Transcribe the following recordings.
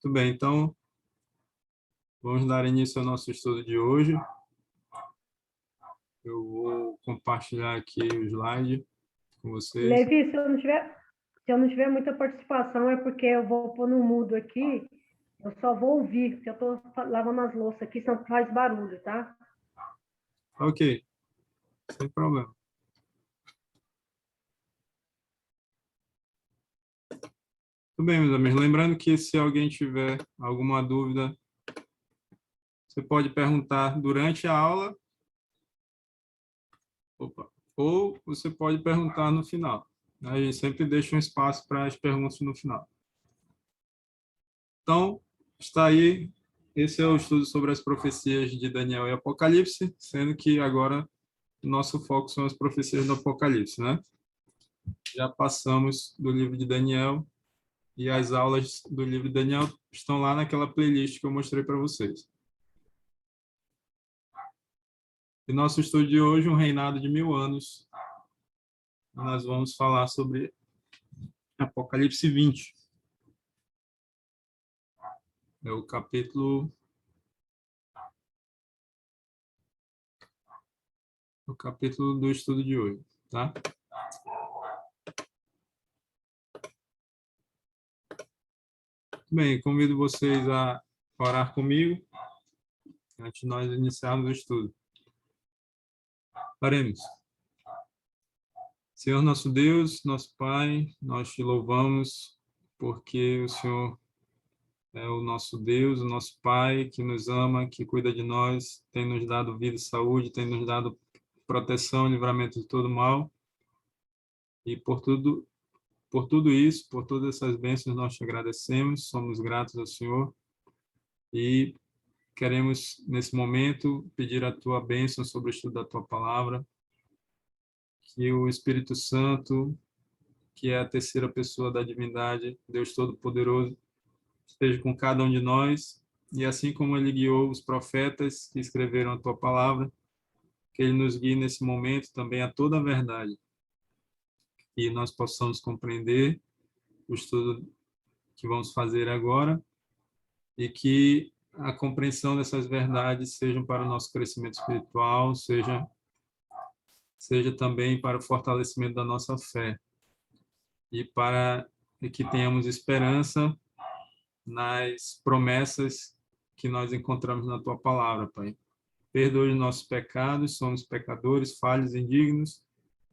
Muito bem, então vamos dar início ao nosso estudo de hoje. Eu vou compartilhar aqui o slide com vocês. Levi, se eu não tiver muita participação, é porque eu vou pôr no mudo aqui, eu só vou ouvir, porque eu estou lavando as louças aqui, senão faz barulho, tá? Ok, sem problema. Tudo bem, meus amigos. Lembrando que se alguém tiver alguma dúvida, você pode perguntar durante a aula, ou você pode perguntar no final. A gente sempre deixa um espaço para as perguntas no final. Então, está aí, esse é o estudo sobre as profecias de Daniel e Apocalipse, sendo que agora o nosso foco são as profecias do Apocalipse, né? Já passamos do livro de Daniel e as aulas do livro de Daniel estão lá naquela playlist que eu mostrei para vocês. E nosso estudo de hoje, um reinado de 1000 anos, nós vamos falar sobre Apocalipse 20. É o capítulo do estudo de hoje, tá? Bem, convido vocês a orar comigo antes de nós iniciarmos o estudo. Oremos. Senhor nosso Deus, nosso Pai, nós te louvamos porque o Senhor é o nosso Deus, o nosso Pai, que nos ama, que cuida de nós, tem nos dado vida e saúde, tem nos dado proteção e livramento de todo mal. E por tudo isso, por todas essas bênçãos, nós te agradecemos, somos gratos ao Senhor e queremos, nesse momento, pedir a tua bênção sobre o estudo da tua palavra, que o Espírito Santo, que é a terceira pessoa da divindade, Deus Todo-Poderoso, esteja com cada um de nós, e assim como ele guiou os profetas que escreveram a tua palavra, que ele nos guie nesse momento também a toda a verdade, e nós possamos compreender o estudo que vamos fazer agora, e que a compreensão dessas verdades sejam para o nosso crescimento espiritual, seja também para o fortalecimento da nossa fé, e para que tenhamos esperança nas promessas que nós encontramos na tua palavra, Pai. Perdoe os nossos pecados, somos pecadores, falhos, indignos,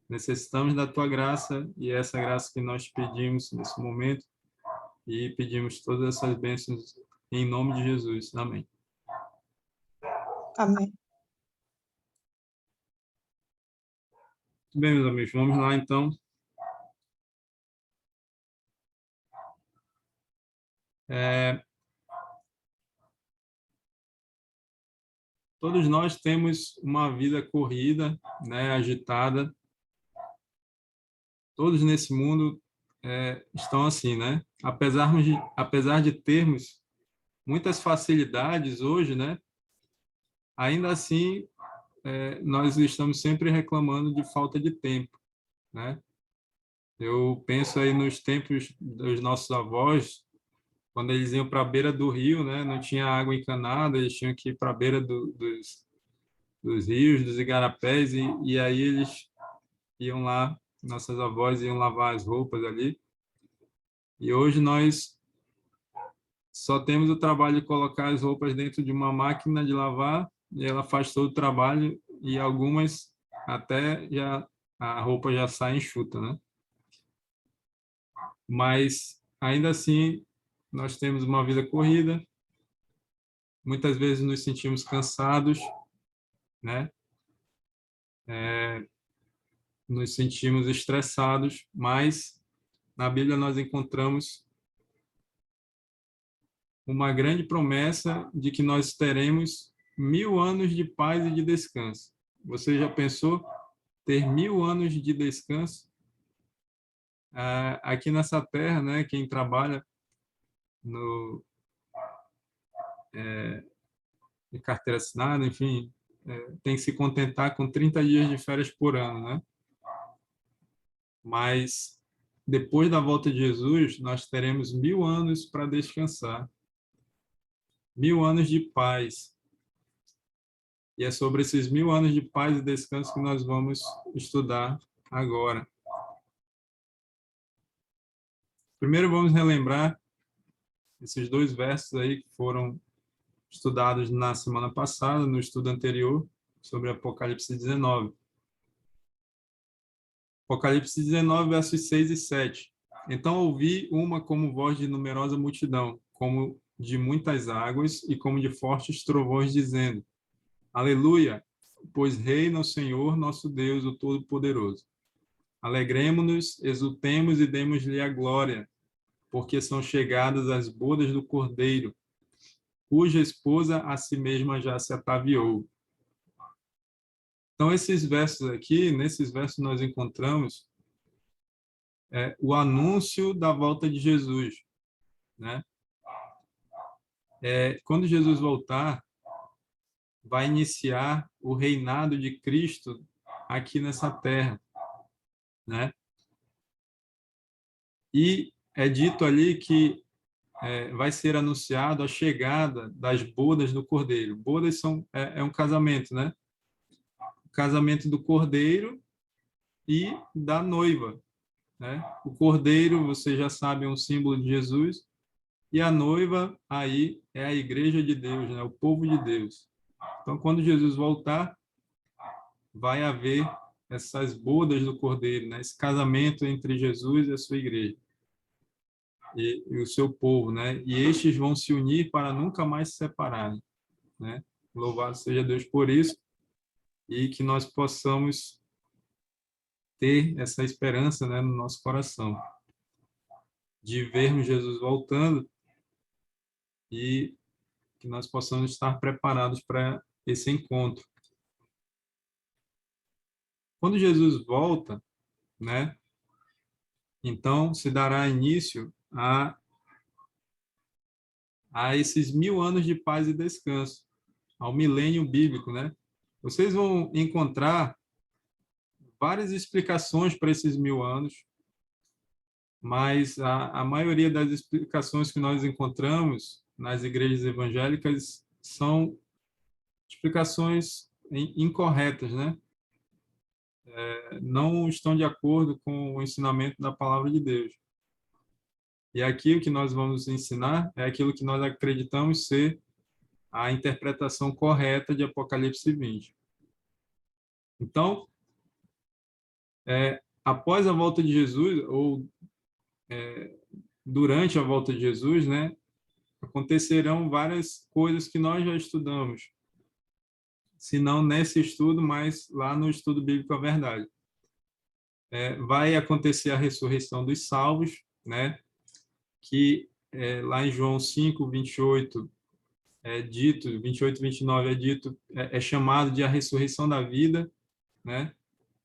necessitamos da tua graça, e é essa graça que nós pedimos nesse momento, e pedimos todas essas bênçãos em nome de Jesus. Amém. Amém. Muito bem, meus amigos, vamos lá então. Todos nós temos uma vida corrida, né, agitada. Todos nesse mundo estão assim, né? Apesar de termos muitas facilidades hoje, né? Ainda assim, nós estamos sempre reclamando de falta de tempo, né? Eu penso aí nos tempos dos nossos avós, quando eles iam para a beira do rio, né? Não tinha água encanada, eles tinham que ir para a beira dos rios, dos igarapés, e aí eles iam lá, nossas avós iam lavar as roupas ali. E hoje nós só temos o trabalho de colocar as roupas dentro de uma máquina de lavar, e ela faz todo o trabalho, e algumas até já a roupa já sai enxuta, né? Mas ainda assim nós temos uma vida corrida, muitas vezes nos sentimos cansados, né? Nos sentimos estressados, mas na Bíblia nós encontramos uma grande promessa de que nós teremos 1000 anos de paz e de descanso. Você já pensou ter 1000 anos de descanso? Aqui nessa terra, né, quem trabalha de carteira assinada, enfim, tem que se contentar com 30 dias de férias por ano, né? Mas depois da volta de Jesus, nós teremos 1000 anos para descansar. 1000 anos de paz. E é sobre esses 1000 anos de paz e descanso que nós vamos estudar agora. Primeiro vamos relembrar esses 2 versos aí que foram estudados na semana passada, no estudo anterior, sobre Apocalipse 19. Apocalipse 19, versos 6 e 7. Então ouvi uma como voz de numerosa multidão, como de muitas águas e como de fortes trovões, dizendo: Aleluia, pois reina o Senhor nosso Deus, o Todo-Poderoso. Alegremo-nos, exultemos e demos-lhe a glória, porque são chegadas as bodas do Cordeiro, cuja esposa a si mesma já se ataviou. Então, esses versos aqui, nesses versos nós encontramos o anúncio da volta de Jesus, né? Quando Jesus voltar, vai iniciar o reinado de Cristo aqui nessa terra, né? E é dito ali que vai ser anunciado a chegada das bodas do Cordeiro. Bodas é um casamento, né? O casamento do Cordeiro e da noiva, né? O Cordeiro, você já sabe, é um símbolo de Jesus, e a noiva aí é a igreja de Deus, né? O povo de Deus. Então, quando Jesus voltar, vai haver essas bodas do Cordeiro, né? Esse casamento entre Jesus e a sua igreja e o seu povo, né? E estes vão se unir para nunca mais se separarem, né? Louvado seja Deus por isso, e que nós possamos ter essa esperança, né, no nosso coração, de vermos Jesus voltando e que nós possamos estar preparados para esse encontro. Quando Jesus volta, né, então se dará início a esses 1000 anos de paz e descanso, ao milênio bíblico, né? Vocês vão encontrar várias explicações para esses 1000 anos, mas a maioria das explicações que nós encontramos nas igrejas evangélicas são explicações incorretas, né? Não estão de acordo com o ensinamento da palavra de Deus. E aqui o que nós vamos ensinar é aquilo que nós acreditamos ser a interpretação correta de Apocalipse 20. Então, após a volta de Jesus, ou durante a volta de Jesus, né, acontecerão várias coisas que nós já estudamos, se não nesse estudo, mas lá no estudo bíblico A Verdade. Vai acontecer a ressurreição dos salvos, né, que lá em João 5, 28, é dito, 28, 29 é dito, é chamado de a ressurreição da vida, né,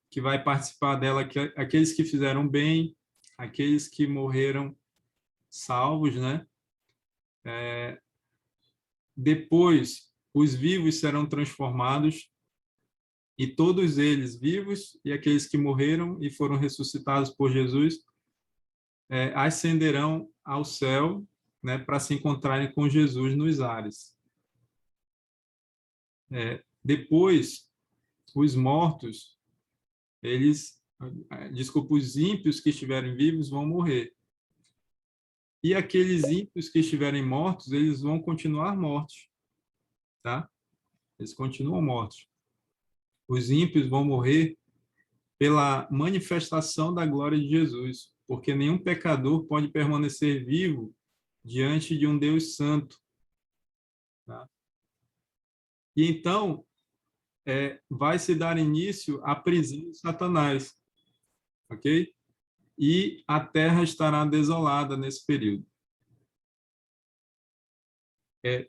que vai participar dela aqueles que fizeram bem, aqueles que morreram salvos, né? Depois, os vivos serão transformados e todos eles, vivos e aqueles que morreram e foram ressuscitados por Jesus, ascenderão ao céu, né, para se encontrarem com Jesus nos ares. Depois, os mortos, os ímpios que estiverem vivos vão morrer. E aqueles ímpios que estiverem mortos, eles vão continuar mortos, tá? Eles continuam mortos. Os ímpios vão morrer pela manifestação da glória de Jesus, porque nenhum pecador pode permanecer vivo diante de um Deus santo, tá? E então vai se dar início à prisão de Satanás, ok? E a terra estará desolada nesse período.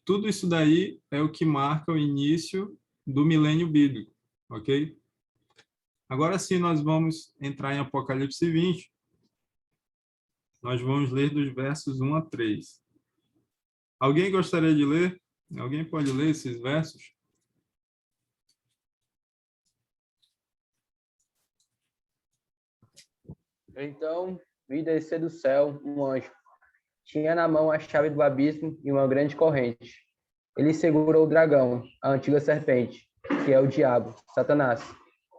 Tudo isso daí é o que marca o início do milênio bíblico, ok? Agora sim, nós vamos entrar em Apocalipse 20. Nós vamos ler dos versos 1 a 3. Alguém gostaria de ler? Alguém pode ler esses versos? Então vi descer do céu um anjo. Tinha na mão a chave do abismo e uma grande corrente. Ele segurou o dragão, a antiga serpente, que é o diabo, Satanás,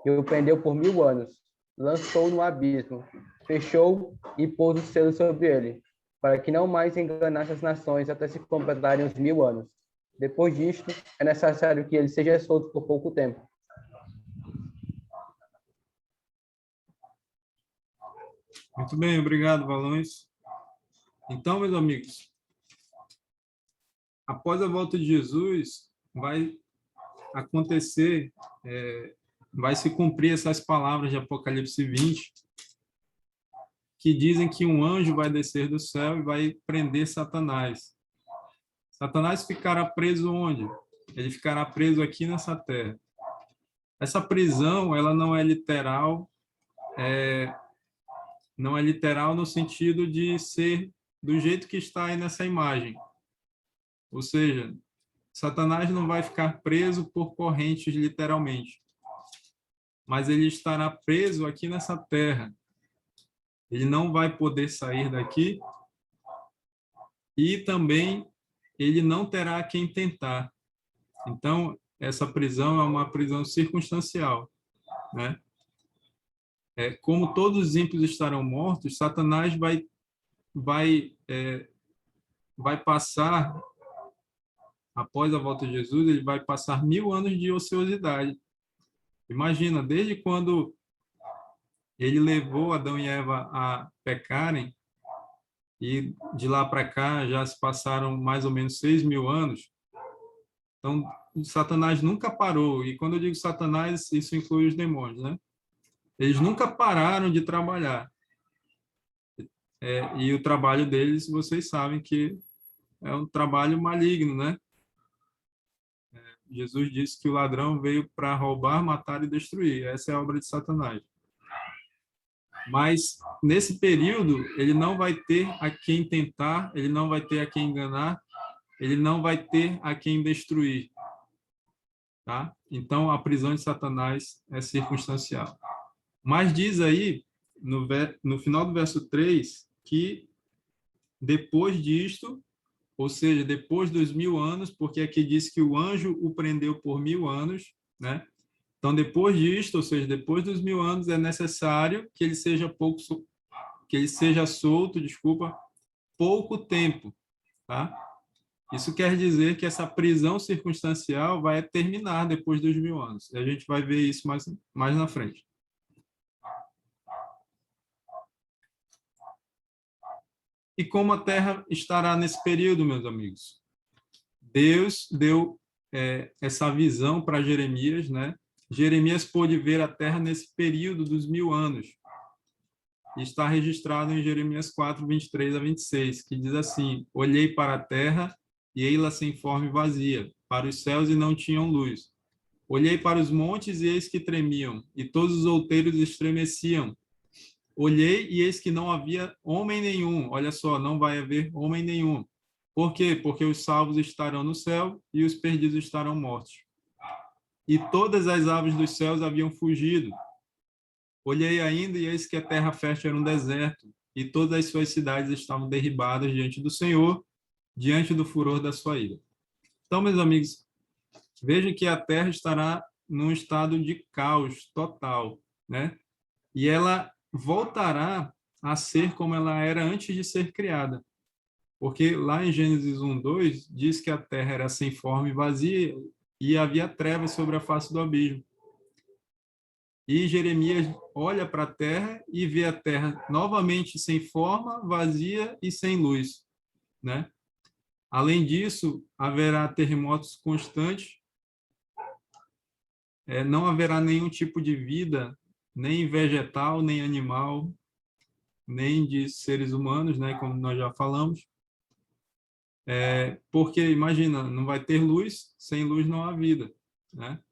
e o prendeu por 1000 anos, lançou no abismo, fechou e pôs o selo sobre ele, para que não mais enganasse as nações até se completarem os 1000 anos. Depois disto, é necessário que ele seja solto por pouco tempo. Muito bem, obrigado, Valões. Então, meus amigos, após a volta de Jesus, vai acontecer, vai se cumprir essas palavras de Apocalipse 20, que dizem que um anjo vai descer do céu e vai prender Satanás. Satanás ficará preso onde? Ele ficará preso aqui nessa terra. Essa prisão, ela não é literal, não é literal no sentido de ser do jeito que está aí nessa imagem. Ou seja, Satanás não vai ficar preso por correntes literalmente, mas ele estará preso aqui nessa terra. Ele não vai poder sair daqui e também ele não terá quem tentar. Então, essa prisão é uma prisão circunstancial, né? Como todos os ímpios estarão mortos, Satanás vai passar, após a volta de Jesus, ele vai passar 1000 anos de ociosidade. Imagina, desde quando ele levou Adão e Eva a pecarem, e de lá para cá já se passaram mais ou menos 6.000 anos. Então, Satanás nunca parou. E quando eu digo Satanás, isso inclui os demônios, né? Eles nunca pararam de trabalhar. E o trabalho deles, vocês sabem que é um trabalho maligno, né? Jesus disse que o ladrão veio para roubar, matar e destruir. Essa é a obra de Satanás. Mas, nesse período, ele não vai ter a quem tentar, ele não vai ter a quem enganar, ele não vai ter a quem destruir. Tá? Então, a prisão de Satanás é circunstancial. Mas diz aí, no final do verso 3, que depois disto, ou seja, depois dos 1000 anos, porque aqui diz que o anjo o prendeu por 1000 anos, né? Então, depois disto, ou seja, depois dos 1000 anos, é necessário que ele seja solto, pouco tempo, tá? Isso quer dizer que essa prisão circunstancial vai terminar depois dos 1000 anos. E a gente vai ver isso mais na frente. E como a terra estará nesse período, meus amigos? Deus deu essa visão para Jeremias, né? Jeremias pôde ver a terra nesse período dos 1000 anos. E está registrado em Jeremias 4, 23 a 26, que diz assim: olhei para a terra, e ei-la sem forma e vazia, para os céus e não tinham luz. Olhei para os montes e eis que tremiam, e todos os outeiros estremeciam. Olhei e eis que não havia homem nenhum. Olha só, não vai haver homem nenhum. Por quê? Porque os salvos estarão no céu e os perdidos estarão mortos. E todas as aves dos céus haviam fugido. Olhei ainda e eis que a terra fértil era um deserto, e todas as suas cidades estavam derribadas diante do Senhor, diante do furor da sua ira. Então, meus amigos, vejam que a terra estará num estado de caos total, né? E ela voltará a ser como ela era antes de ser criada. Porque lá em Gênesis 1:2 diz que a terra era sem forma e vazia e havia trevas sobre a face do abismo. E Jeremias olha para a terra e vê a terra novamente sem forma, vazia e sem luz, né? Além disso, haverá terremotos constantes, não haverá nenhum tipo de vida, nem vegetal, nem animal, nem de seres humanos, né, como nós já falamos. Porque, imagina, não vai ter luz, sem luz não há vida, né?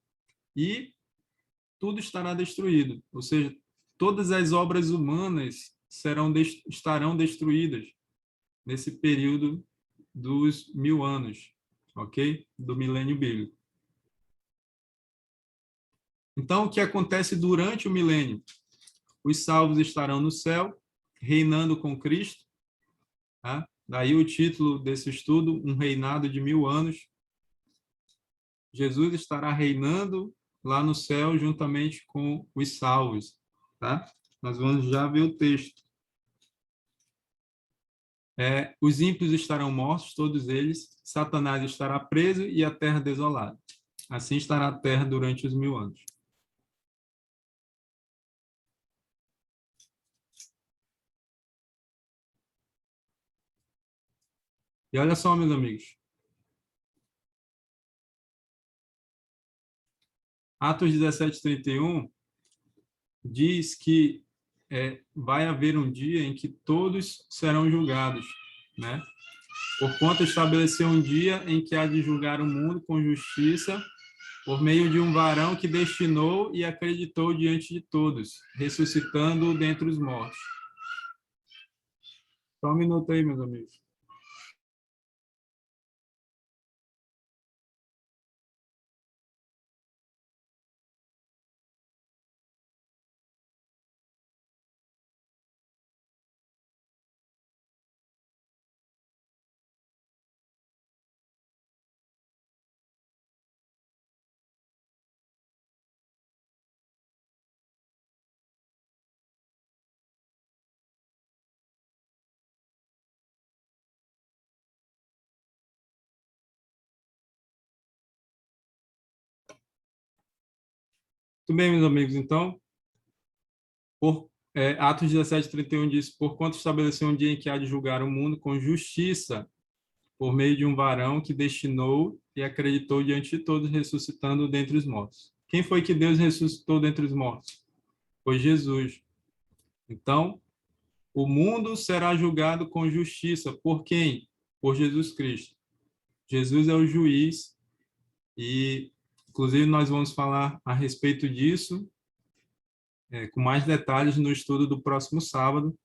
E tudo estará destruído, ou seja, todas as obras humanas estarão destruídas nesse período dos 1000 anos, ok? Do milênio bíblico. Então, o que acontece durante o milênio? Os salvos estarão no céu, reinando com Cristo, tá? Daí o título desse estudo, um reinado de 1000 anos. Jesus estará reinando lá no céu juntamente com os salvos, tá? Nós vamos já ver o texto. Os ímpios estarão mortos, todos eles, Satanás estará preso e a terra desolada. Assim estará a terra durante os 1000 anos. E olha só, meus amigos. Atos 17:31 diz que vai haver um dia em que todos serão julgados, né? Porquanto estabeleceu um dia em que há de julgar o mundo com justiça por meio de um varão que destinou e acreditou diante de todos, ressuscitando dentre os mortos. Só um minuto aí, meus amigos. Muito bem, meus amigos. Então, Atos 17:31 diz: porquanto estabeleceu um dia em que há de julgar o mundo com justiça, por meio de um varão que destinou e acreditou diante de todos, ressuscitando dentre os mortos. Quem foi que Deus ressuscitou dentre os mortos? Foi Jesus. Então, o mundo será julgado com justiça. Por quem? Por Jesus Cristo. Jesus é o juiz e, inclusive, nós vamos falar a respeito disso com mais detalhes no estudo do próximo sábado,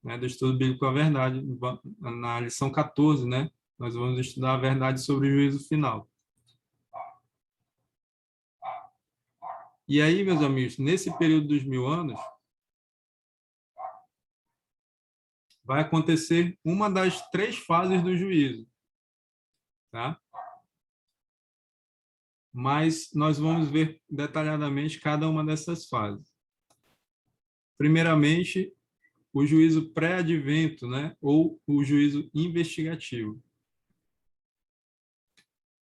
né, do estudo bíblico à verdade, na lição 14, né? Nós vamos estudar a verdade sobre o juízo final. E aí, meus amigos, nesse período dos 1000 anos, vai acontecer uma das 3 fases do juízo, tá? Mas nós vamos ver detalhadamente cada uma dessas fases. Primeiramente, o juízo pré-advento, né? Ou o juízo investigativo.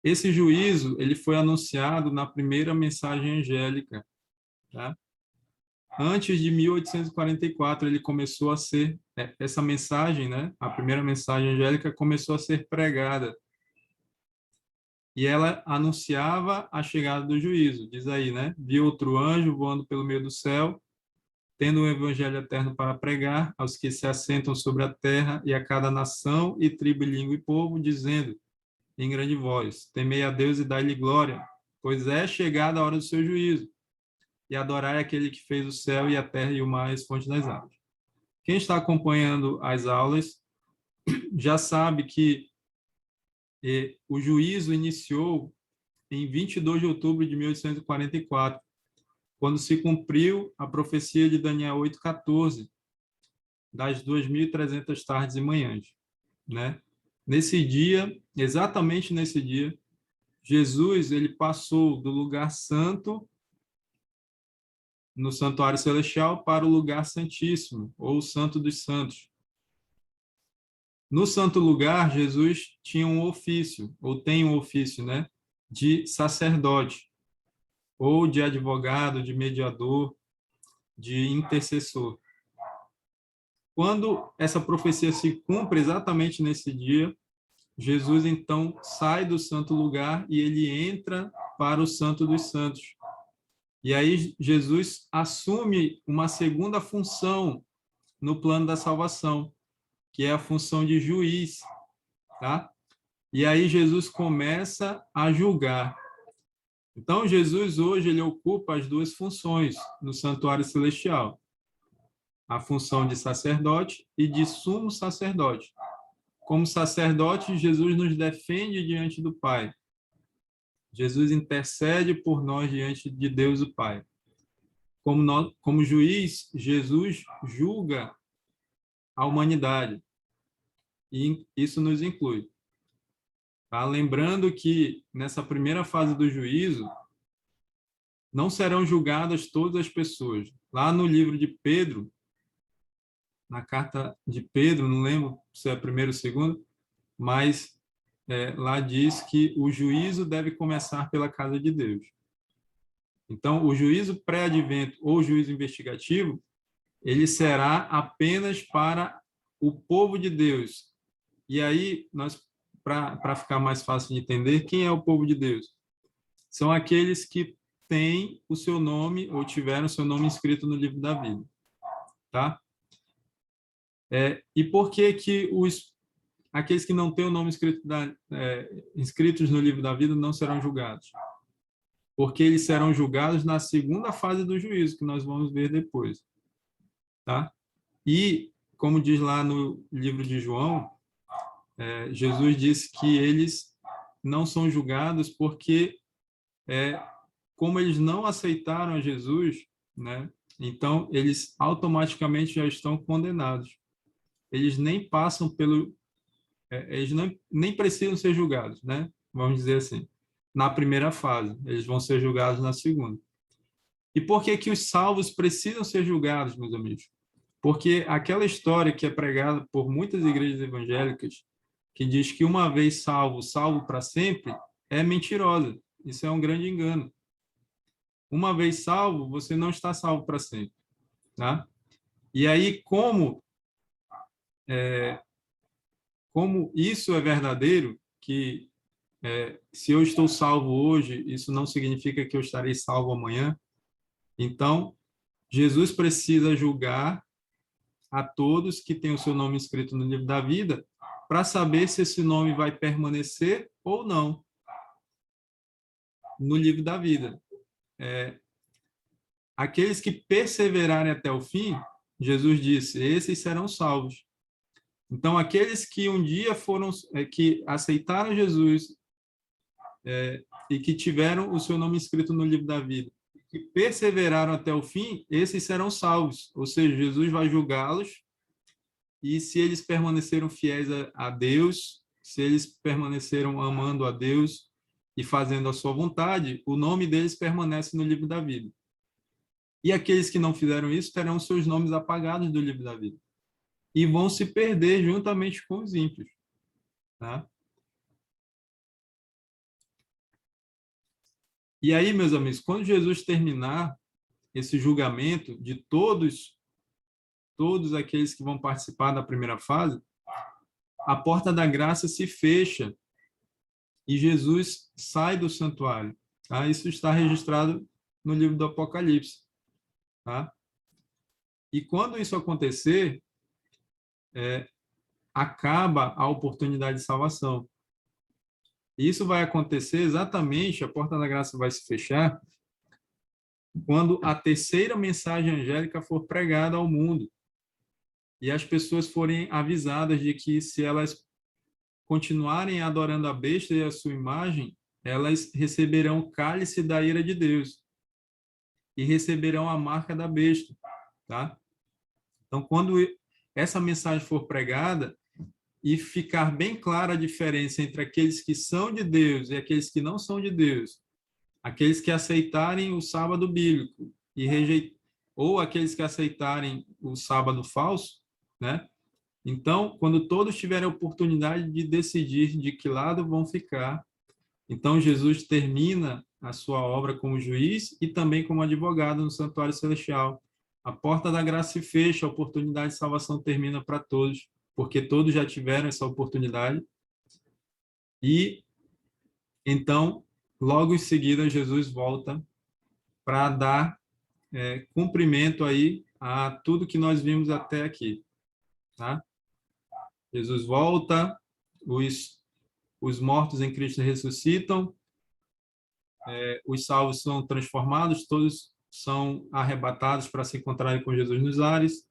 Esse juízo ele foi anunciado na primeira mensagem angélica, tá? Antes de 1844 ele começou a ser essa mensagem, né? A primeira mensagem angélica começou a ser pregada e ela anunciava a chegada do juízo. Diz aí, né? Vi outro anjo voando pelo meio do céu, tendo um evangelho eterno para pregar aos que se assentam sobre a terra e a cada nação e tribo, língua e povo, dizendo em grande voz: temei a Deus e dai-lhe glória, pois é chegada a hora do seu juízo, e adorai aquele que fez o céu e a terra e o mar e as fontes das águas. Quem está acompanhando as aulas já sabe que o juízo iniciou em 22 de outubro de 1844, quando se cumpriu a profecia de Daniel 8:14, das 2.300 tardes e manhãs, né? Nesse dia, exatamente nesse dia, Jesus ele passou do lugar santo no santuário celestial para o lugar santíssimo, ou o santo dos santos. No santo lugar, Jesus tinha um ofício, ou tem um ofício, né, de sacerdote, ou de advogado, de mediador, de intercessor. Quando essa profecia se cumpre exatamente nesse dia, Jesus então sai do santo lugar e ele entra para o santo dos santos. E aí Jesus assume uma segunda função no plano da salvação, que é a função de juiz, tá? E aí Jesus começa a julgar. Então Jesus hoje ele ocupa as 2 funções no santuário celestial: a função de sacerdote e de sumo sacerdote. Como sacerdote, Jesus nos defende diante do Pai. Jesus intercede por nós diante de Deus o Pai. Como juiz, Jesus julga a humanidade. E isso nos inclui. Tá? Lembrando que, nessa primeira fase do juízo, não serão julgadas todas as pessoas. Lá no livro de Pedro, na carta de Pedro, não lembro se é a primeira ou segunda, mas lá diz que o juízo deve começar pela casa de Deus. Então, o juízo pré-advento ou juízo investigativo, ele será apenas para o povo de Deus. E aí, para ficar mais fácil de entender, quem é o povo de Deus? São aqueles que têm o seu nome ou tiveram o seu nome inscrito no livro da vida. Tá? E por que que aqueles que não têm o nome inscritos no livro da vida não serão julgados? Porque eles serão julgados na segunda fase do juízo, que nós vamos ver depois. Tá? E, como diz lá no livro de João, Jesus disse que eles não são julgados porque, como eles não aceitaram a Jesus, né, então eles automaticamente já estão condenados. Eles nem passam eles nem precisam ser julgados, né? Vamos dizer assim, na primeira fase. Eles vão ser julgados na segunda. E por que que os salvos precisam ser julgados, meus amigos? Porque aquela história que é pregada por muitas igrejas evangélicas, que diz que uma vez salvo, salvo para sempre, é mentirosa. Isso é um grande engano. Uma vez salvo, você não está salvo para sempre. Tá? E aí, como isso é verdadeiro, que se eu estou salvo hoje, isso não significa que eu estarei salvo amanhã. Então, Jesus precisa julgar a todos que têm o seu nome escrito no livro da vida, para saber se esse nome vai permanecer ou não no livro da vida. Aqueles que perseverarem até o fim, Jesus disse, esses serão salvos. Então, aqueles que um dia que aceitaram Jesus e que tiveram o seu nome escrito no livro da vida, que perseveraram até o fim, esses serão salvos. Ou seja, Jesus vai julgá-los, e se eles permaneceram fiéis a Deus, se eles permaneceram amando a Deus e fazendo a sua vontade, o nome deles permanece no livro da vida. E aqueles que não fizeram isso terão seus nomes apagados do livro da vida. E vão se perder juntamente com os ímpios. Tá? E aí, meus amigos, quando Jesus terminar esse julgamento de todos aqueles que vão participar da primeira fase, a porta da graça se fecha e Jesus sai do santuário. Tá? Isso está registrado no livro do Apocalipse. Tá? E quando isso acontecer, acaba a oportunidade de salvação. E isso vai acontecer exatamente, a porta da graça vai se fechar, quando a terceira mensagem angélica for pregada ao mundo e as pessoas forem avisadas de que, se elas continuarem adorando a besta e a sua imagem, elas receberão o cálice da ira de Deus e receberão a marca da besta. Tá? Então, quando essa mensagem for pregada e ficar bem clara a diferença entre aqueles que são de Deus e aqueles que não são de Deus, aqueles que aceitarem o sábado bíblico ou aqueles que aceitarem o sábado falso, né? Então, quando todos tiverem a oportunidade de decidir de que lado vão ficar, então Jesus termina a sua obra como juiz e também como advogado no santuário celestial. A porta da graça se fecha, a oportunidade de salvação termina para todos, porque todos já tiveram essa oportunidade. E então, logo em seguida, Jesus volta para dar cumprimento aí a tudo que nós vimos até aqui. Tá? Jesus volta, os mortos em Cristo ressuscitam, os salvos são transformados, todos são arrebatados para se encontrarem com Jesus nos ares,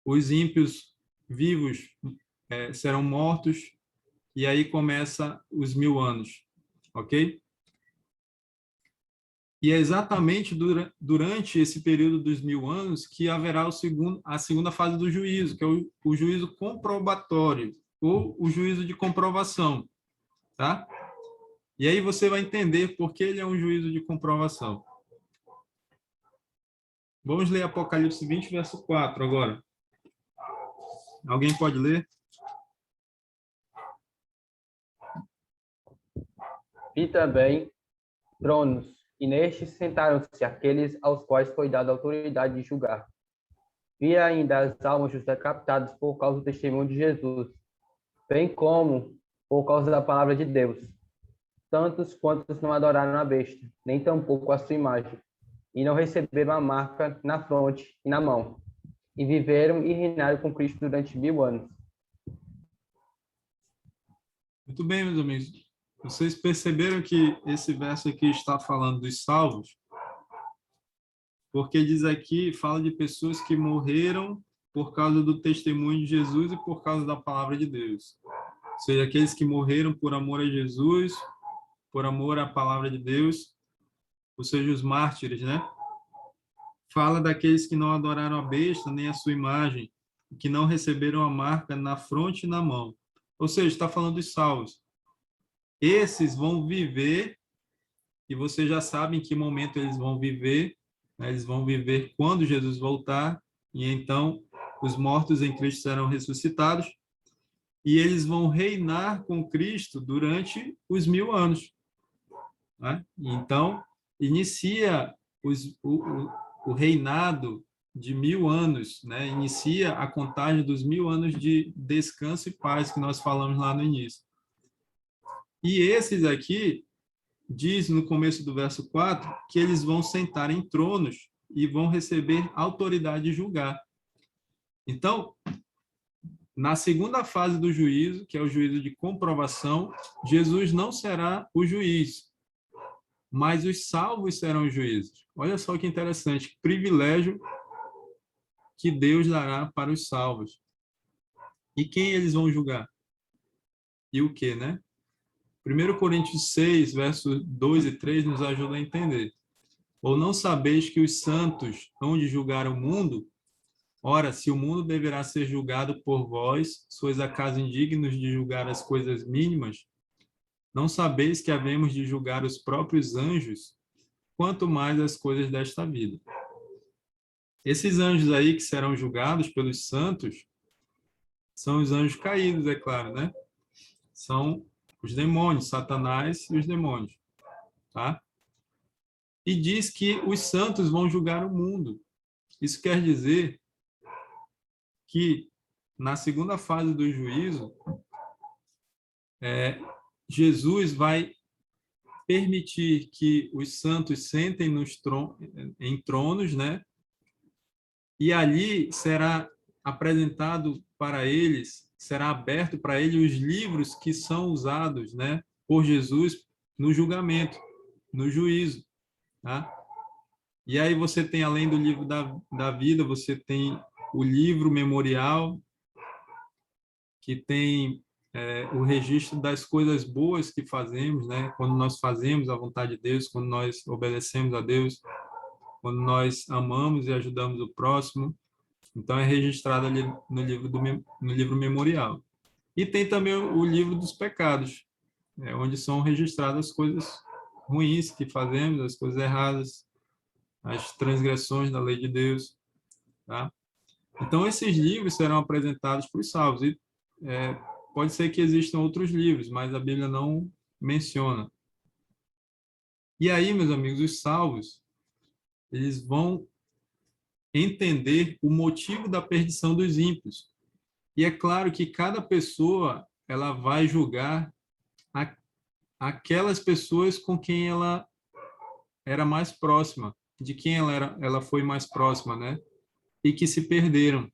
os ímpios vivos serão mortos, e aí começa os 1000 anos, ok? E é exatamente durante esse período dos 1000 anos que haverá a segunda fase do juízo, que é o juízo comprobatório, ou o juízo de comprovação. tá? E aí você vai entender por que ele é um juízo de comprovação. Vamos ler Apocalipse 20, verso 4 agora. Alguém pode ler? E também tronos, e nestes sentaram-se aqueles aos quais foi dada a autoridade de julgar. Vi ainda as almas dos decapitados por causa do testemunho de Jesus, bem como por causa da palavra de Deus, tantos quantos não adoraram a besta, nem tampouco a sua imagem, e não receberam a marca na fronte e na mão, e viveram e reinaram com Cristo durante 1000 anos. Muito bem, meus amigos. Vocês perceberam que esse verso aqui está falando dos salvos? Porque diz aqui, fala de pessoas que morreram por causa do testemunho de Jesus e por causa da palavra de Deus. Ou seja, aqueles que morreram por amor a Jesus, por amor à palavra de Deus, ou seja, os mártires, né? Fala daqueles que não adoraram a besta nem a sua imagem, que não receberam a marca na fronte e na mão. Ou seja, está falando dos salvos. Esses vão viver, e vocês já sabem em que momento eles vão viver, né? Eles vão viver quando Jesus voltar, e então os mortos em Cristo serão ressuscitados, e eles vão reinar com Cristo durante os 1000 anos. Né? Então, inicia o reinado de 1000 anos, né? Inicia a contagem dos 1000 anos de descanso e paz que nós falamos lá no início. E esses aqui, diz no começo do verso 4, que eles vão sentar em tronos e vão receber autoridade de julgar. Então, na segunda fase do juízo, que é o juízo de comprovação, Jesus não será o juiz, mas os salvos serão os juízes. Olha só que interessante, que privilégio que Deus dará para os salvos. E quem eles vão julgar? E o quê, né? 1 Coríntios 6, versos 2 e 3 nos ajuda a entender. Ou não sabeis que os santos hão de julgar o mundo? Ora, se o mundo deverá ser julgado por vós, sois acaso indignos de julgar as coisas mínimas? Não sabeis que havemos de julgar os próprios anjos? Quanto mais as coisas desta vida. Esses anjos aí que serão julgados pelos santos são os anjos caídos, é claro, né? São os demônios, Satanás e os demônios, tá? E diz que os santos vão julgar o mundo. Isso quer dizer que na segunda fase do juízo, Jesus vai permitir que os santos sentem em tronos, né? E ali será apresentado para eles, será aberto para eles os livros que são usados, né, por Jesus no julgamento, no juízo. Tá? E aí você tem, além do livro da vida, você tem o livro memorial, que tem o registro das coisas boas que fazemos, né? Quando nós fazemos a vontade de Deus, quando nós obedecemos a Deus, quando nós amamos e ajudamos o próximo. Então, é registrado ali no livro memorial. E tem também o livro dos pecados, onde são registradas as coisas ruins que fazemos, as coisas erradas, as transgressões da lei de Deus. Tá? Então, esses livros serão apresentados para os salvos. E pode ser que existam outros livros, mas a Bíblia não menciona. E aí, meus amigos, os salvos, eles vão entender o motivo da perdição dos ímpios. E é claro que cada pessoa ela vai julgar aquelas pessoas com quem ela era mais próxima, de quem ela foi mais próxima, né? E que se perderam.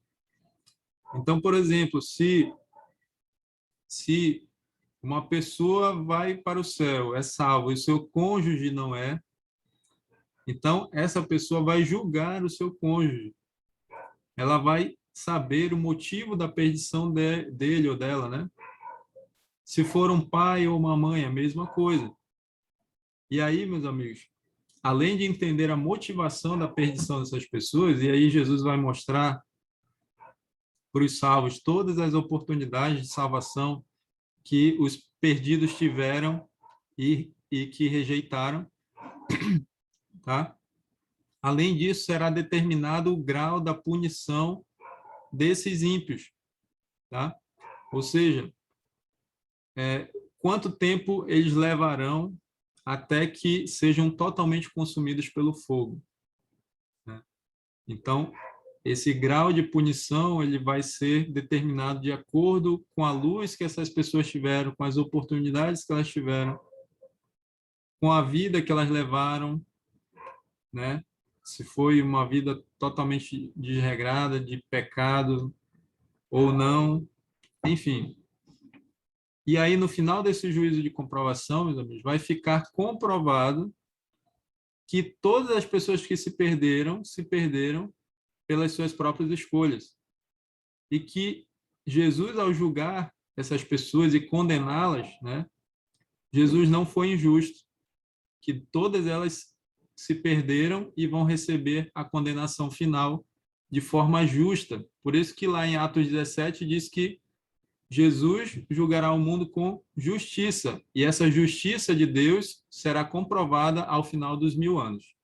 Então, por exemplo, se uma pessoa vai para o céu, é salvo, e o seu cônjuge não é, então essa pessoa vai julgar o seu cônjuge. Ela vai saber o motivo da perdição dele ou dela, né? Se for um pai ou uma mãe, a mesma coisa. E aí, meus amigos, além de entender a motivação da perdição dessas pessoas, e aí Jesus vai mostrar para os salvos todas as oportunidades de salvação que os perdidos tiveram e que rejeitaram, tá? Além disso, será determinado o grau da punição desses ímpios, tá? Ou seja, quanto tempo eles levarão até que sejam totalmente consumidos pelo fogo, né? Então, esse grau de punição ele vai ser determinado de acordo com a luz que essas pessoas tiveram, com as oportunidades que elas tiveram, com a vida que elas levaram, né? Se foi uma vida totalmente desregrada, de pecado ou não, enfim. E aí, no final desse juízo de comprovação, meus amigos, vai ficar comprovado que todas as pessoas que se perderam pelas suas próprias escolhas. E que Jesus, ao julgar essas pessoas e condená-las, né, Jesus não foi injusto, que todas elas se perderam e vão receber a condenação final de forma justa. Por isso que lá em Atos 17 diz que Jesus julgará o mundo com justiça, e essa justiça de Deus será comprovada ao final dos 1000 anos.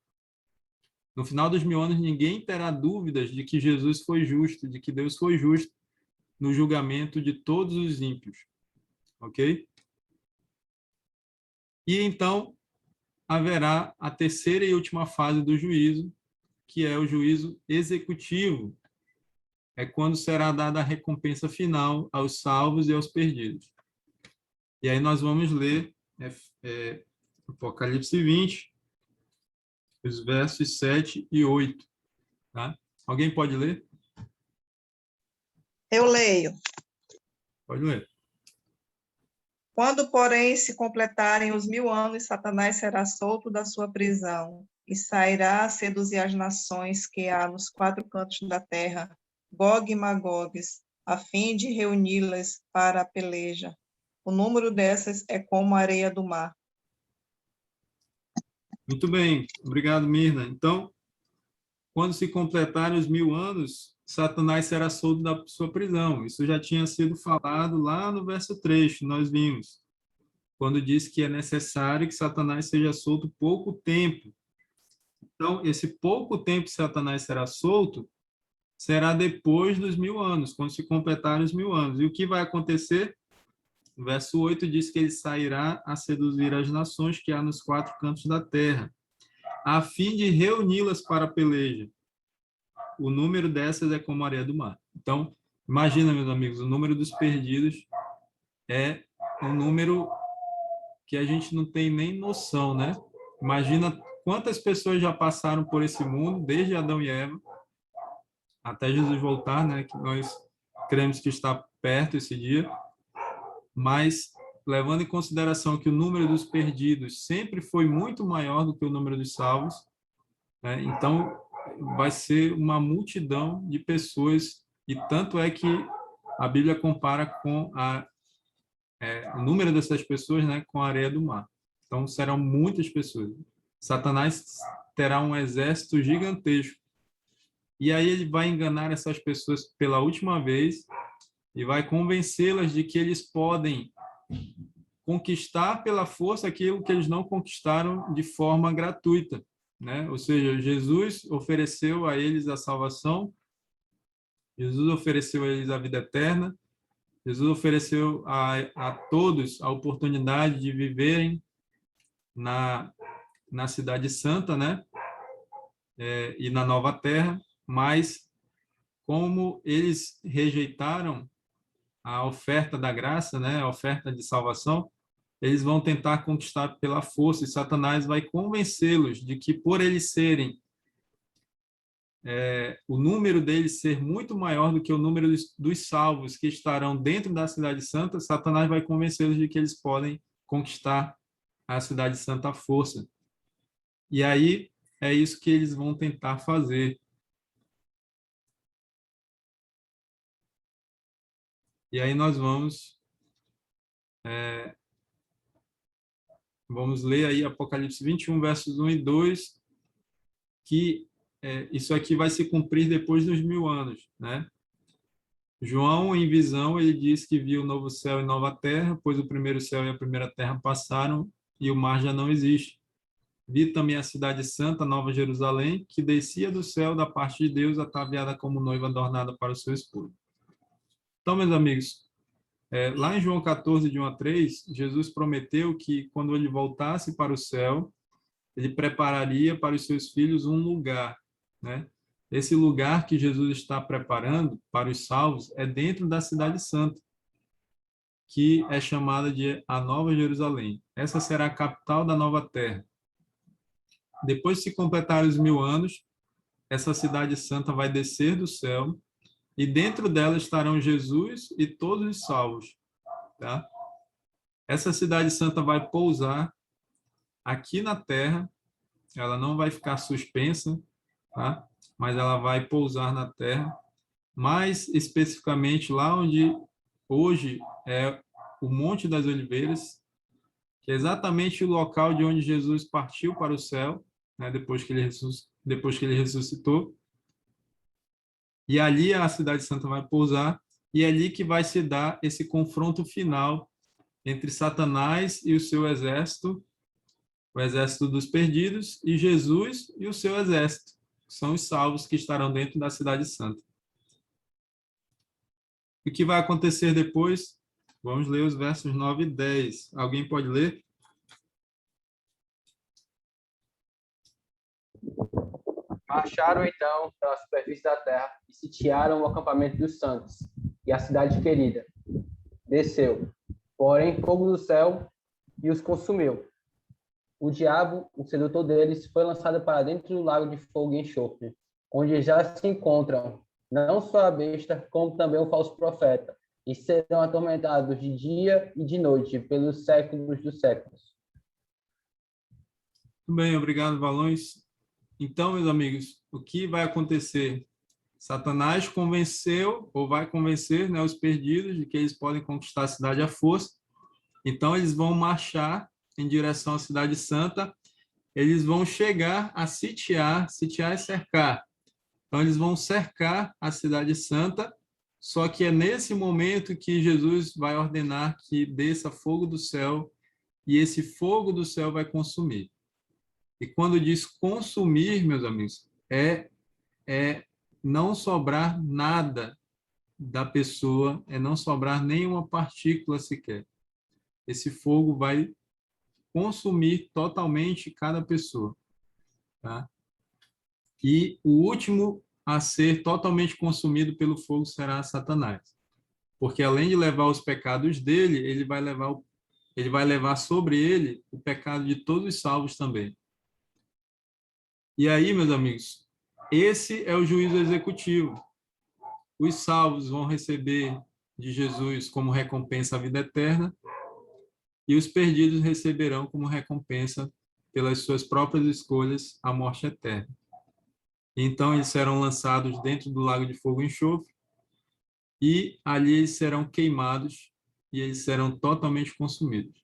No final dos 1000 anos, ninguém terá dúvidas de que Jesus foi justo, de que Deus foi justo no julgamento de todos os ímpios. Ok? E então haverá a terceira e última fase do juízo, que é o juízo executivo. É quando será dada a recompensa final aos salvos e aos perdidos. E aí nós vamos ler Apocalipse 20, os versos 7 e 8. Tá? Alguém pode ler? Eu leio. Pode ler. Quando, porém, se completarem os 1000 anos, Satanás será solto da sua prisão e sairá a seduzir as nações que há nos 4 cantos da terra, Gog e Magogues, a fim de reuni-las para a peleja. O número dessas é como a areia do mar. Muito bem. Obrigado, Mirna. Então, quando se completarem os 1000 anos, Satanás será solto da sua prisão. Isso já tinha sido falado lá no verso 3, que nós vimos, quando diz que é necessário que Satanás seja solto pouco tempo. Então, esse pouco tempo que Satanás será solto será depois dos 1000 anos, quando se completarem os 1000 anos. E o que vai acontecer? O verso 8 diz que ele sairá a seduzir as nações que há nos 4 cantos da terra, a fim de reuni-las para a peleja. O número dessas é como a areia do mar. Então, imagina, meus amigos, o número dos perdidos é um número que a gente não tem nem noção, né? Imagina quantas pessoas já passaram por esse mundo, desde Adão e Eva, até Jesus voltar, né? Que nós cremos que está perto esse dia. Mas, levando em consideração que o número dos perdidos sempre foi muito maior do que o número dos salvos, né? Então, vai ser uma multidão de pessoas, e tanto é que a Bíblia compara com o número dessas pessoas, né, com a areia do mar. Então, serão muitas pessoas. Satanás terá um exército gigantesco. E aí ele vai enganar essas pessoas pela última vez e vai convencê-las de que eles podem conquistar pela força aquilo que eles não conquistaram de forma gratuita, né? Ou seja, Jesus ofereceu a eles a salvação, Jesus ofereceu a eles a vida eterna, Jesus ofereceu a todos a oportunidade de viverem na Cidade Santa, né? E na Nova Terra, mas como eles rejeitaram a oferta da graça, né? A oferta de salvação, eles vão tentar conquistar pela força, e Satanás vai convencê-los de que, por eles serem o número deles ser muito maior do que o número dos salvos que estarão dentro da Cidade Santa, Satanás vai convencê-los de que eles podem conquistar a Cidade Santa à força. E aí é isso que eles vão tentar fazer. E aí nós vamos ler aí Apocalipse 21, versos 1 e 2, que isso aqui vai se cumprir depois dos 1000 anos, né? João, em visão, ele diz que viu o novo céu e nova terra, pois o primeiro céu e a primeira terra passaram e o mar já não existe. Vi também a cidade santa, Nova Jerusalém, que descia do céu da parte de Deus, ataviada como noiva adornada para o seu esposo. Então, meus amigos, lá em João 14, de 1 a 3, Jesus prometeu que quando ele voltasse para o céu, ele prepararia para os seus filhos um lugar, né? Esse lugar que Jesus está preparando para os salvos é dentro da cidade santa, que é chamada de a Nova Jerusalém. Essa será a capital da nova terra. Depois de se completar os 1000 anos, essa cidade santa vai descer do céu e dentro dela estarão Jesus e todos os salvos, tá? Essa cidade santa vai pousar aqui na terra, ela não vai ficar suspensa, tá? Mas ela vai pousar na terra, mais especificamente lá onde hoje é o Monte das Oliveiras, que é exatamente o local de onde Jesus partiu para o céu, né, depois que ele ressuscitou. E ali a cidade santa vai pousar, e é ali que vai se dar esse confronto final entre Satanás e o seu exército, o exército dos perdidos, e Jesus e o seu exército, que são os salvos que estarão dentro da cidade santa. O que vai acontecer depois? Vamos ler os versos 9 e 10. Alguém pode ler? Marcharam então pela superfície da terra e sitiaram o acampamento dos santos e a cidade querida. Desceu, porém, fogo do céu e os consumiu. O diabo, o sedutor deles, foi lançado para dentro do lago de fogo e enxofre, onde já se encontram não só a besta, como também o falso profeta, e serão atormentados de dia e de noite pelos séculos dos séculos. Muito bem, obrigado, Valões. Então, meus amigos, o que vai acontecer? Satanás convenceu, ou vai convencer, né, os perdidos de que eles podem conquistar a cidade à força. Então, eles vão marchar em direção à cidade santa. Eles vão chegar a sitiar é cercar. Então, eles vão cercar a cidade santa, só que é nesse momento que Jesus vai ordenar que desça fogo do céu, e esse fogo do céu vai consumir. E quando diz consumir, meus amigos, é não sobrar nada da pessoa, é não sobrar nenhuma partícula sequer. Esse fogo vai consumir totalmente cada pessoa, tá? E o último a ser totalmente consumido pelo fogo será Satanás. Porque além de levar os pecados dele, ele vai levar sobre ele o pecado de todos os salvos também. E aí, meus amigos, esse é o juízo executivo. Os salvos vão receber de Jesus como recompensa a vida eterna, e os perdidos receberão como recompensa, pelas suas próprias escolhas, a morte eterna. Então, eles serão lançados dentro do lago de fogo e enxofre, e ali eles serão queimados, e eles serão totalmente consumidos.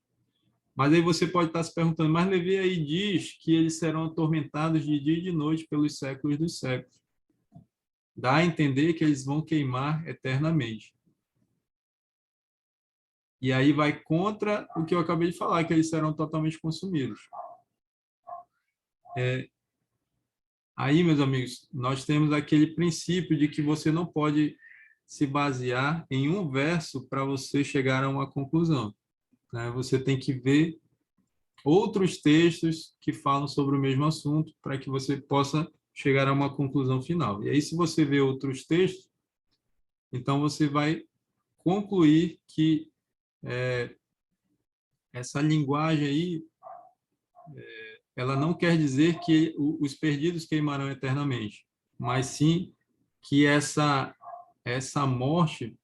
Mas aí você pode estar se perguntando, mas Levi aí diz que eles serão atormentados de dia e de noite pelos séculos dos séculos. Dá a entender que eles vão queimar eternamente. E aí vai contra o que eu acabei de falar, que eles serão totalmente consumidos. Aí, meus amigos, nós temos aquele princípio de que você não pode se basear em um verso para você chegar a uma conclusão, né? Você tem que ver outros textos que falam sobre o mesmo assunto para que você possa chegar a uma conclusão final. E aí, se você vê outros textos, então você vai concluir que essa linguagem aí, ela não quer dizer que os perdidos queimarão eternamente, mas sim que essa morte,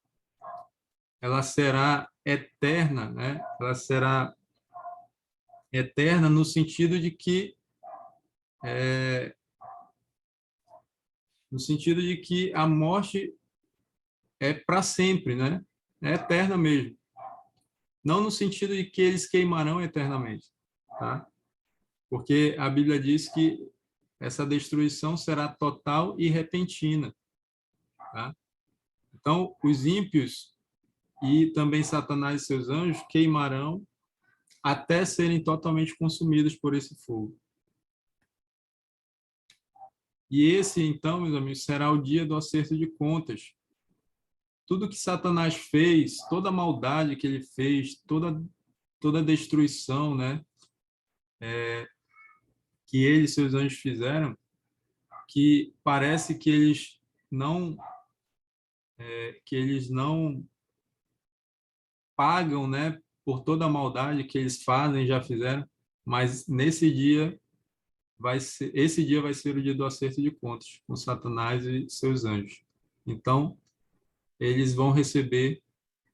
ela será eterna, né? Ela será eterna no sentido de que a morte é para sempre, né? É eterna mesmo. Não no sentido de que eles queimarão eternamente, tá? Porque a Bíblia diz que essa destruição será total e repentina, tá? Então, os ímpios e também Satanás e seus anjos queimarão até serem totalmente consumidos por esse fogo. E esse, então, meus amigos, será o dia do acerto de contas. Tudo que Satanás fez, toda a maldade que ele fez, toda a destruição, né, que ele e seus anjos fizeram, que parece que eles não pagam, né, por toda a maldade que eles fazem, já fizeram, mas esse dia vai ser o dia do acerto de contas com Satanás e seus anjos. Então, eles vão receber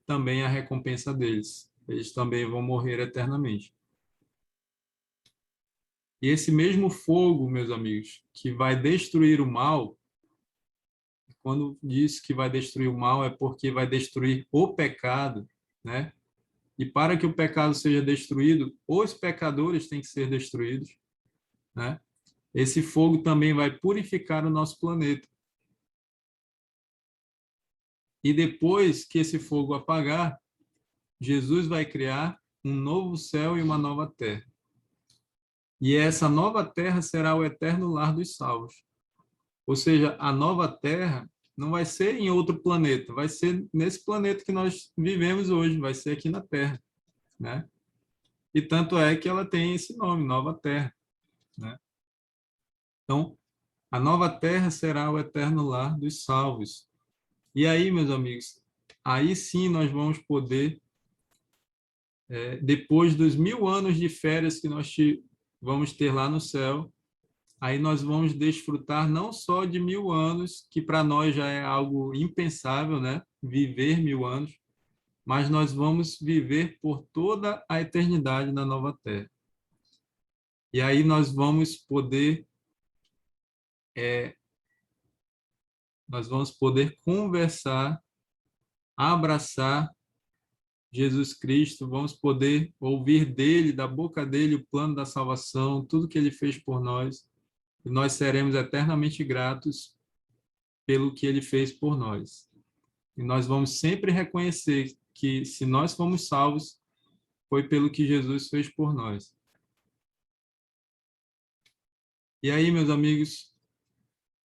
também a recompensa deles. Eles também vão morrer eternamente. E esse mesmo fogo, meus amigos, que vai destruir o mal, quando diz que vai destruir o mal, é porque vai destruir o pecado, né? E para que o pecado seja destruído, os pecadores têm que ser destruídos, né? Esse fogo também vai purificar o nosso planeta. E depois que esse fogo apagar, Jesus vai criar um novo céu e uma nova terra. E essa nova terra será o eterno lar dos salvos. Ou seja, a nova terra não vai ser em outro planeta, vai ser nesse planeta que nós vivemos hoje, vai ser aqui na Terra, né? E tanto é que ela tem esse nome, Nova Terra, né? Então, a nova terra será o eterno lar dos salvos. E aí, meus amigos, aí sim nós vamos poder, depois dos 1000 anos de férias que nós vamos ter lá no céu, aí nós vamos desfrutar não só de 1000 anos, que para nós já é algo impensável, né? Viver 1000 anos, mas nós vamos viver por toda a eternidade na nova terra. E aí nós vamos poder conversar, abraçar Jesus Cristo, vamos poder ouvir dele, da boca dele, o plano da salvação, tudo que ele fez por nós, e nós seremos eternamente gratos pelo que ele fez por nós. E nós vamos sempre reconhecer que, se nós fomos salvos, foi pelo que Jesus fez por nós. E aí, meus amigos,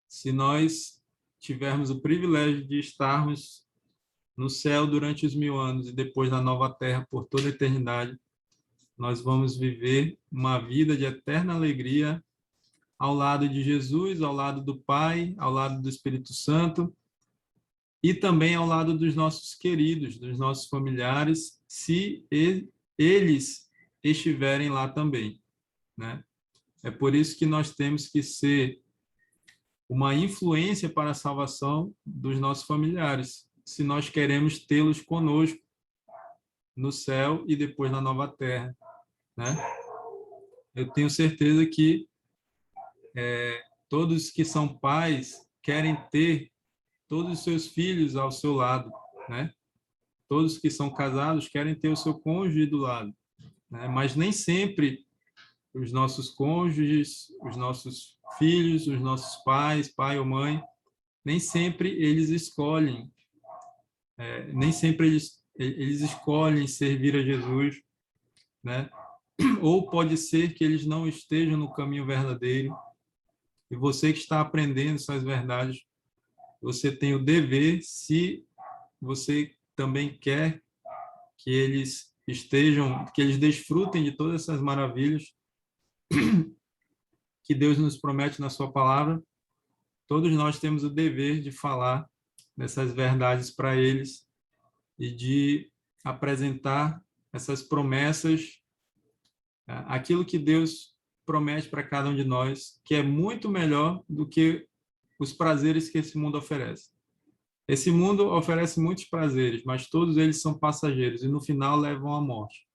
se nós tivermos o privilégio de estarmos no céu durante os 1000 anos e depois na nova terra por toda a eternidade, nós vamos viver uma vida de eterna alegria ao lado de Jesus, ao lado do Pai, ao lado do Espírito Santo e também ao lado dos nossos queridos, dos nossos familiares, se eles estiverem lá também, né? É por isso que nós temos que ser uma influência para a salvação dos nossos familiares, se nós queremos tê-los conosco no céu e depois na nova terra, né? Eu tenho certeza que todos que são pais querem ter todos os seus filhos ao seu lado, né? Todos que são casados querem ter o seu cônjuge do lado, né? Mas nem sempre os nossos cônjuges, os nossos filhos, os nossos pais, pai ou mãe, nem sempre eles escolhem, nem sempre eles escolhem servir a Jesus, né? Ou pode ser que eles não estejam no caminho verdadeiro. E você que está aprendendo essas verdades, você tem o dever, se você também quer que eles que eles desfrutem de todas essas maravilhas que Deus nos promete na sua palavra, todos nós temos o dever de falar dessas verdades para eles e de apresentar essas promessas, aquilo que Deus promete para cada um de nós, que é muito melhor do que os prazeres que esse mundo oferece. Esse mundo oferece muitos prazeres, mas todos eles são passageiros e no final levam à morte.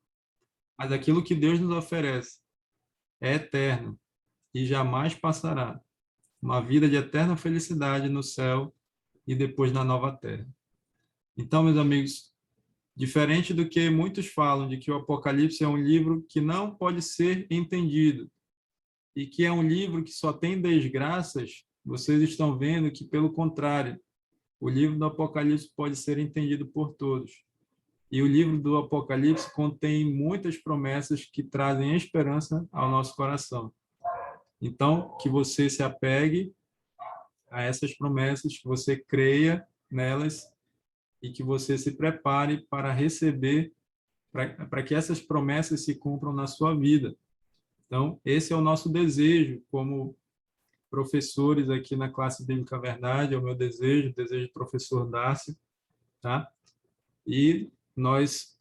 Mas aquilo que Deus nos oferece é eterno e jamais passará. Uma vida de eterna felicidade no céu e depois na nova terra. Então, meus amigos, diferente do que muitos falam de que o Apocalipse é um livro que não pode ser entendido e que é um livro que só tem desgraças, vocês estão vendo que, pelo contrário, o livro do Apocalipse pode ser entendido por todos. E o livro do Apocalipse contém muitas promessas que trazem esperança ao nosso coração. Então, que você se apegue a essas promessas, que você creia nelas e que você se prepare para receber, para que essas promessas se cumpram na sua vida. Então, esse é o nosso desejo como professores aqui na classe Bíblica Verdade, é o meu desejo, o desejo do professor Dácio, tá? E nós,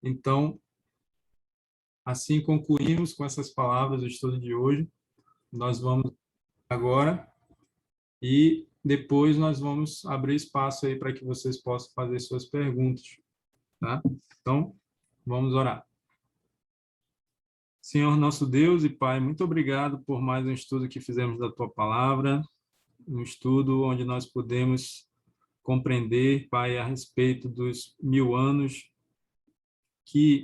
então, assim concluímos com essas palavras o estudo de hoje. Nós vamos agora e depois nós vamos abrir espaço aí para que vocês possam fazer suas perguntas, tá? Então, vamos orar. Senhor nosso Deus e Pai, muito obrigado por mais um estudo que fizemos da Tua Palavra, um estudo onde nós podemos compreender, Pai, a respeito dos 1000 anos, que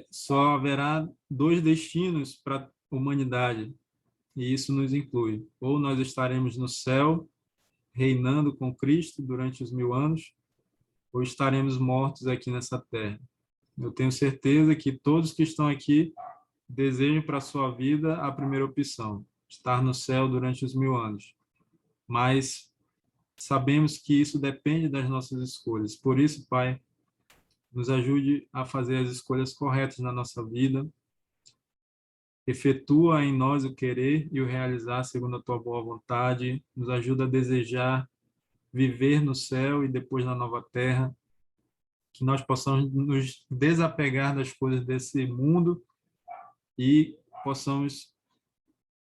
só haverá 2 destinos para a humanidade, e isso nos inclui. Ou nós estaremos no céu, reinando com Cristo durante os 1000 anos, ou estaremos mortos aqui nessa terra. Eu tenho certeza que todos que estão aqui desejam para a sua vida a primeira opção, estar no céu durante os 1000 anos. Mas sabemos que isso depende das nossas escolhas. Por isso, Pai, nos ajude a fazer as escolhas corretas na nossa vida. Efetua em nós o querer e o realizar segundo a tua boa vontade. Nos ajuda a desejar viver no céu e depois na nova terra. Que nós possamos nos desapegar das coisas desse mundo e possamos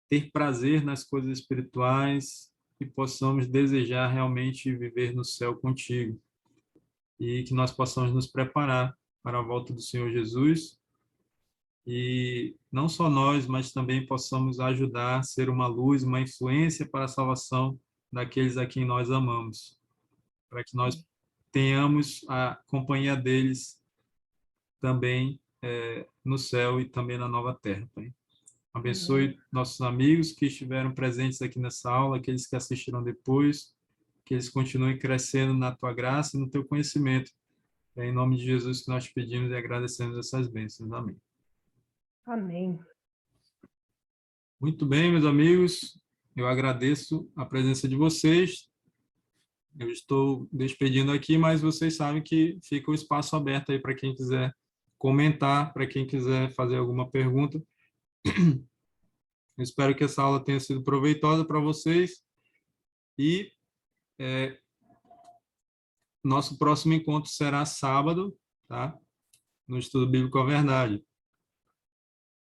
ter prazer nas coisas espirituais e possamos desejar realmente viver no céu contigo. E que nós possamos nos preparar para a volta do Senhor Jesus e não só nós, mas também possamos ajudar a ser uma luz, uma influência para a salvação daqueles a quem nós amamos, para que nós tenhamos a companhia deles também no céu e também na nova terra, Pai. Abençoe nossos amigos que estiveram presentes aqui nessa aula, aqueles que assistiram depois, que eles continuem crescendo na tua graça e no teu conhecimento. É em nome de Jesus que nós te pedimos e agradecemos essas bênçãos. Amém. Amém. Muito bem, meus amigos, eu agradeço a presença de vocês. Eu estou despedindo aqui, mas vocês sabem que fica o espaço aberto aí para quem quiser comentar, para quem quiser fazer alguma pergunta. Eu espero que essa aula tenha sido proveitosa para vocês e nosso próximo encontro será sábado, tá? No Estudo Bíblico à Verdade.